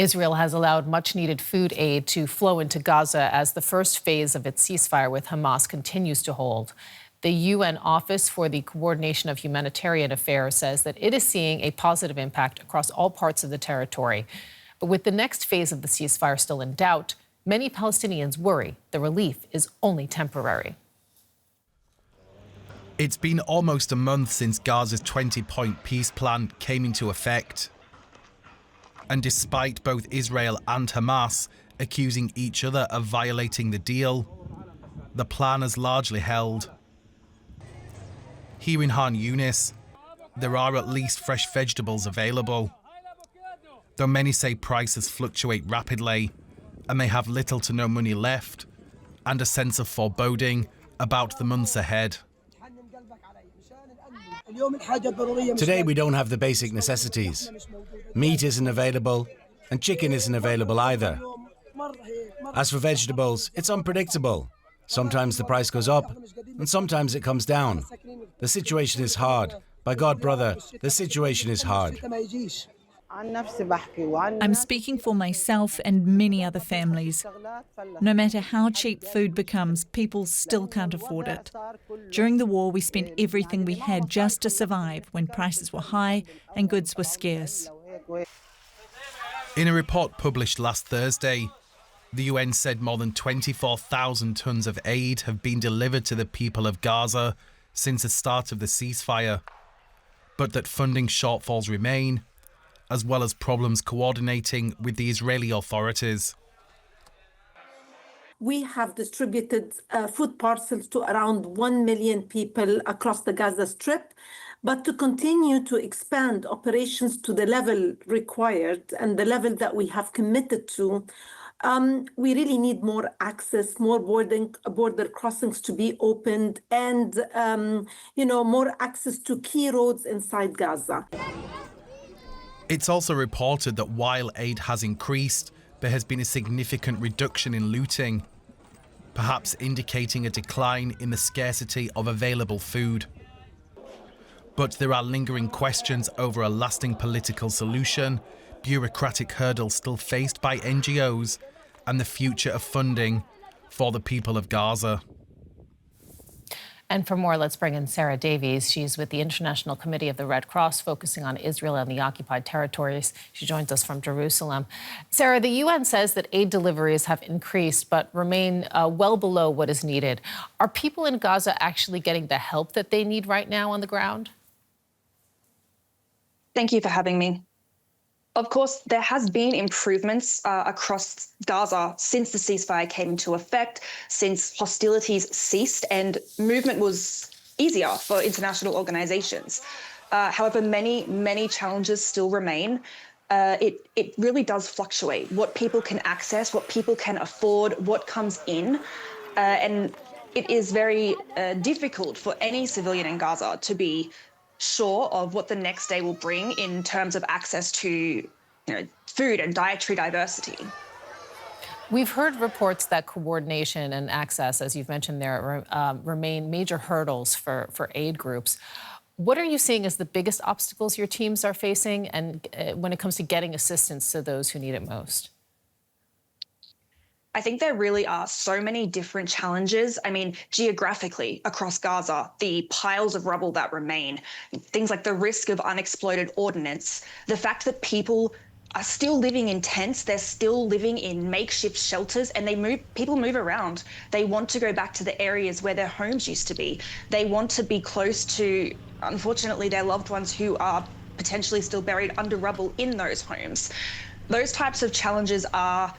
Israel has allowed much-needed food aid to flow into Gaza as the first phase of its ceasefire with Hamas continues to hold. The UN Office for the Coordination of Humanitarian Affairs says that it is seeing a positive impact across all parts of the territory. But with the next phase of the ceasefire still in doubt, many Palestinians worry the relief is only temporary. It's been almost a month since Gaza's 20-point peace plan came into effect. And despite both Israel and Hamas accusing each other of violating the deal, the plan has largely held. Here in Han Yunis, there are at least fresh vegetables available, though many say prices fluctuate rapidly and they have little to no money left and a sense of foreboding about the months ahead. Today we don't have the basic necessities. Meat isn't available and chicken isn't available either. As for vegetables, it's unpredictable. Sometimes the price goes up and sometimes it comes down. The situation is hard. By God, brother, the situation is hard. I'm speaking for myself and many other families. No matter how cheap food becomes, people still can't afford it. During the war, we spent everything we had just to survive when prices were high and goods were scarce. In a report published last Thursday, the UN said more than 24,000 tons of aid have been delivered to the people of Gaza since the start of the ceasefire, but that funding shortfalls remain, as well as problems coordinating with the Israeli authorities. We have distributed food parcels to around 1 million people across the Gaza Strip, but to continue to expand operations to the level required and the level that we have committed to, we really need more access, more border crossings to be opened, and more access to key roads inside Gaza. It's also reported that while aid has increased, there has been a significant reduction in looting, perhaps indicating a decline in the scarcity of available food. But there are lingering questions over a lasting political solution, bureaucratic hurdles still faced by NGOs, and the future of funding for the people of Gaza. And for more, let's bring in Sarah Davies. She's with the International Committee of the Red Cross, focusing on Israel and the occupied territories. She joins us from Jerusalem. Sarah, the UN says that aid deliveries have increased but remain well below what is needed. Are people in Gaza actually getting the help that they need right now on the ground? Thank you for having me. Of course, there has been improvements across Gaza since the ceasefire came into effect, since hostilities ceased and movement was easier for international organizations. However, many challenges still remain. It really does fluctuate what people can access, what people can afford, what comes in. And it is very difficult for any civilian in Gaza to be sure of what the next day will bring in terms of access to food and dietary diversity. We've heard reports that coordination and access, as you've mentioned there, remain major hurdles for aid groups. What are you seeing as the biggest obstacles your teams are facing, and when it comes to getting assistance to those who need it most? I think there really are so many different challenges. I mean, geographically across Gaza, the piles of rubble that remain, things like the risk of unexploded ordnance, the fact that people are still living in tents, they're still living in makeshift shelters, and people move around. They want to go back to the areas where their homes used to be. They want to be close to, unfortunately, their loved ones who are potentially still buried under rubble in those homes. Those types of challenges are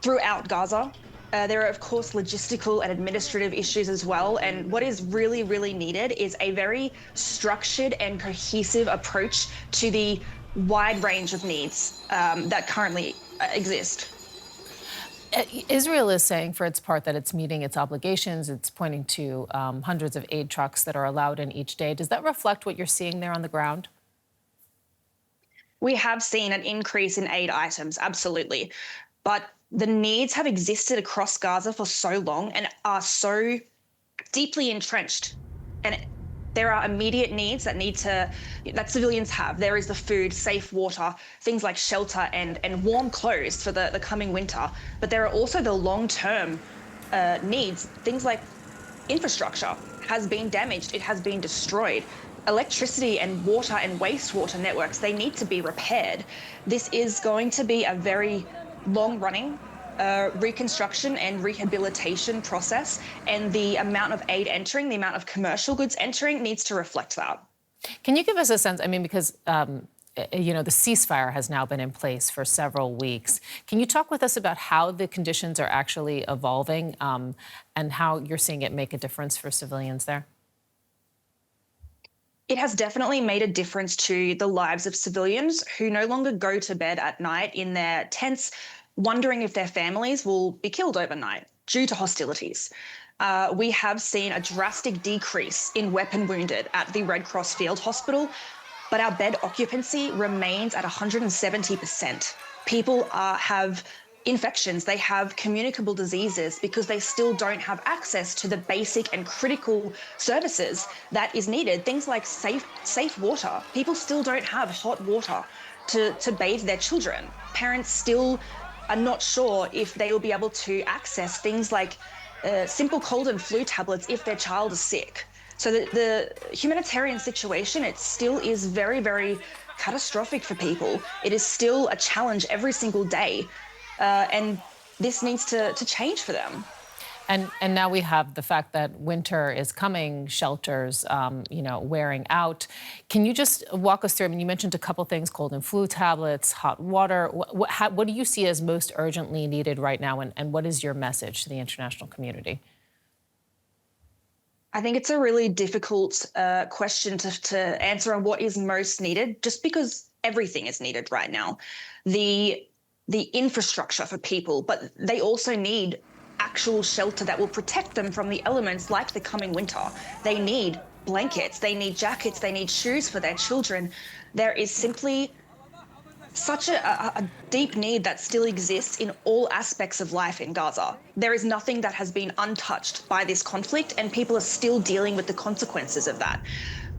throughout Gaza. There are, of course, logistical and administrative issues as well. And what is really, really needed is a very structured and cohesive approach to the wide range of needs that currently exist. Israel is saying, for its part, that it's meeting its obligations. It's pointing to hundreds of aid trucks that are allowed in each day. Does that reflect what you're seeing there on the ground? We have seen an increase in aid items, absolutely. But the needs have existed across Gaza for so long and are so deeply entrenched. And There are immediate needs that civilians have. There is the food, safe water, things like shelter and warm clothes for the coming winter. But there are also the long-term needs, things like infrastructure has been damaged, it has been destroyed. Electricity and water and wastewater networks, they need to be repaired. This is going to be a very long-running reconstruction and rehabilitation process, and the amount of aid entering, the amount of commercial goods entering needs to reflect that. Can you give us a sense, I mean, because you know, the ceasefire has now been in place for several weeks. Can you talk with us about how the conditions are actually evolving and how you're seeing it make a difference for civilians there? It has definitely made a difference to the lives of civilians who no longer go to bed at night in their tents wondering if their families will be killed overnight due to hostilities. We have seen a drastic decrease in weapon wounded at the Red Cross Field Hospital, but our bed occupancy remains at 170%. People have infections, they have communicable diseases because they still don't have access to the basic and critical services that is needed. Things like safe water. People still don't have hot water to bathe their children. Parents still are not sure if they will be able to access things like simple cold and flu tablets if their child is sick. So the humanitarian situation, it still is very, very catastrophic for people. It is still a challenge every single day, and this needs to change for them. And now we have the fact that winter is coming, shelters, you know, wearing out. Can you just walk us through? I mean, you mentioned a couple things: cold and flu tablets, hot water. What do you see as most urgently needed right now, and what is your message to the international community? I think it's a really difficult question to answer on what is most needed, just because everything is needed right now. The infrastructure for people, but they also need actual shelter that will protect them from the elements like the coming winter. They need blankets, they need jackets, they need shoes for their children. There is simply such a deep need that still exists in all aspects of life in Gaza. There is nothing that has been untouched by this conflict, and people are still dealing with the consequences of that.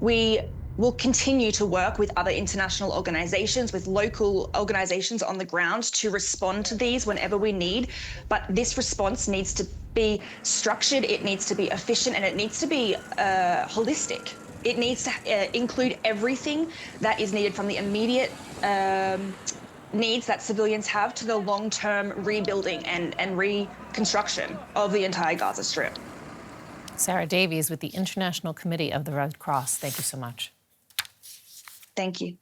We will continue to work with other international organizations, with local organizations on the ground to respond to these whenever we need. But this response needs to be structured, it needs to be efficient, and it needs to be holistic. It needs to include everything that is needed, from the immediate needs that civilians have to the long-term rebuilding and reconstruction of the entire Gaza Strip. Sarah Davies with the International Committee of the Red Cross, thank you so much. Thank you.